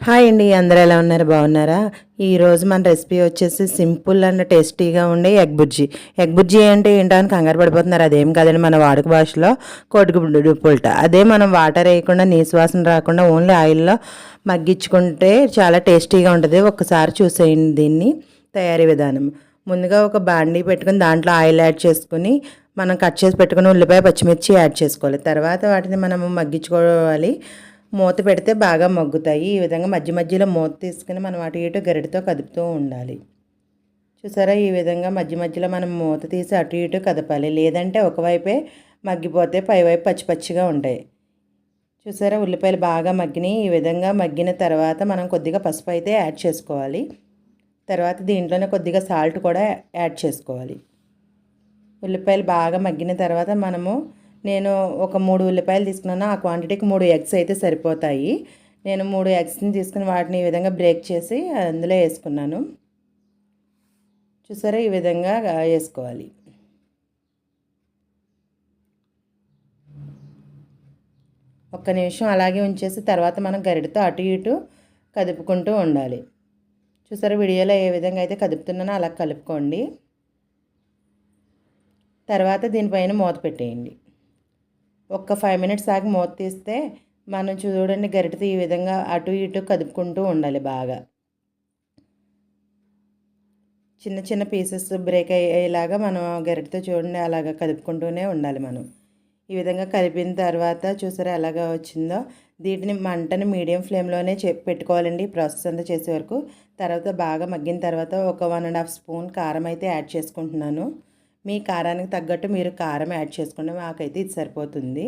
Hi అండి, అందరూ ఎలా ఉన్నారు? బాగున్నారా? ఈరోజు మన రెసిపీ వచ్చేసి సింపుల్ అండ్ టేస్టీగా ఉండే ఎగ్ బుజ్జి. ఎగ్ బుజ్జి అంటే ఏంటో అని కంగారు పడిపోతున్నారు. అదేం కాదండి, మన వాడుక భాషలో కోడిగుడ్డు పుల్ట. అదే మనం వాటర్ వేయకుండా, నీసు వాసన రాకుండా ఓన్లీ ఆయిల్లో మగ్గించుకుంటే చాలా టేస్టీగా ఉంటుంది. ఒక్కసారి చూసేయండి దీన్ని తయారీ విధానం. ముందుగా ఒక బాండీ పెట్టుకుని దాంట్లో ఆయిల్ యాడ్ చేసుకుని మనం కట్ చేసి పెట్టుకుని ఉల్లిపాయ పచ్చిమిర్చి యాడ్ చేసుకోవాలి. తర్వాత వాటిని మనము మగ్గించుకోవాలి. మూత పెడితే బాగా మగ్గుతాయి. ఈ విధంగా మధ్య మధ్యలో మూత తీసుకుని మనం అటు ఇటు గరిటతో కదుపుతూ ఉండాలి. చూసారా, ఈ విధంగా మధ్య మధ్యలో మనం మూత తీసి అటు ఇటు కదపాలి. లేదంటే ఒకవైపే మగ్గిపోతే పైవైపు పచ్చి పచ్చిగా ఉంటాయి. చూసారా, ఉల్లిపాయలు బాగా మగ్గినాయి. ఈ విధంగా మగ్గిన తర్వాత మనం కొద్దిగా పసుపు అయితే యాడ్ చేసుకోవాలి. తర్వాత దీంట్లోనే కొద్దిగా సాల్ట్ కూడా యాడ్ చేసుకోవాలి. ఉల్లిపాయలు బాగా మగ్గిన తర్వాత నేను ఒక 3 ఉల్లిపాయలు తీసుకున్నాను. ఆ క్వాంటిటీకి 3 ఎగ్స్ అయితే సరిపోతాయి. నేను 3 ఎగ్స్ని తీసుకుని వాటిని ఈ విధంగా బ్రేక్ చేసి అందులో వేసుకున్నాను. చూసారా, ఈ విధంగా వేసుకోవాలి. ఒక్క నిమిషం అలాగే ఉంచేసి తర్వాత మనం గరిటతో అటు ఇటు కదుపుకుంటూ ఉండాలి. చూసారా, వీడియోలో ఏ విధంగా అయితే కదుపుతున్నానో అలా కలుపుకోండి. తర్వాత దీనిపైన మూత పెట్టేయండి. ఒక్క 5 మినిట్స్ ఆగి మూత తీస్తే మనం చూడండి, గరిటెతో ఈ విధంగా అటు ఇటు కదుపుకుంటూ ఉండాలి. బాగా చిన్న చిన్న పీసెస్ బ్రేక్ అయ్యేలాగా మనం గరిటెతో చూడండి అలాగా కదుపుకుంటూనే ఉండాలి. మనం ఈ విధంగా కలిపిన తర్వాత చూసారా ఎలాగా వచ్చిందో. వీటిని మంటని మీడియం ఫ్లేమ్లోనే పెట్టుకోవాలండి ప్రాసెస్ అంతా చేసే వరకు. తర్వాత బాగా మగ్గిన తర్వాత ఒక 1.5 స్పూన్ కారం అయితే యాడ్ చేసుకుంటున్నాను. మీ కారానికి తగ్గట్టు మీరు కారం యాడ్ చేసుకోండి. మాకైతే ఇది సరిపోతుంది.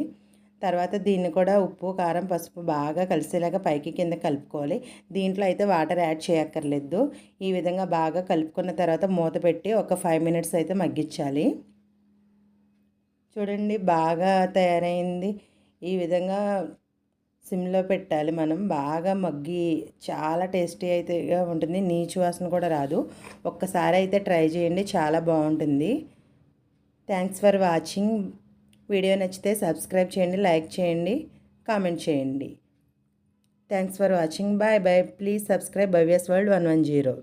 తర్వాత దీన్ని కూడా ఉప్పు, కారం, పసుపు బాగా కలిసేలాగా పైకి కింద కలుపుకోవాలి. దీంట్లో అయితే వాటర్ యాడ్ చేయక్కర్లేదు. ఈ విధంగా బాగా కలుపుకున్న తర్వాత మూత పెట్టి ఒక 5 మినిట్స్ అయితే మగ్గించాలి. చూడండి, బాగా తయారైంది. ఈ విధంగా సిమ్లో పెట్టాలి. మనం బాగా మగ్గి చాలా టేస్టీ అయితే ఉంటుంది. నీచు వాసన కూడా రాదు. ఒక్కసారి అయితే ట్రై చేయండి, చాలా బాగుంటుంది. Thanks for watching. వీడియో నచ్చితే సబ్స్క్రైబ్ చేయండి, లైక్ చేయండి, కామెంట్ చేయండి. Thanks for watching. Bye bye. Please subscribe Bhavya's world 110.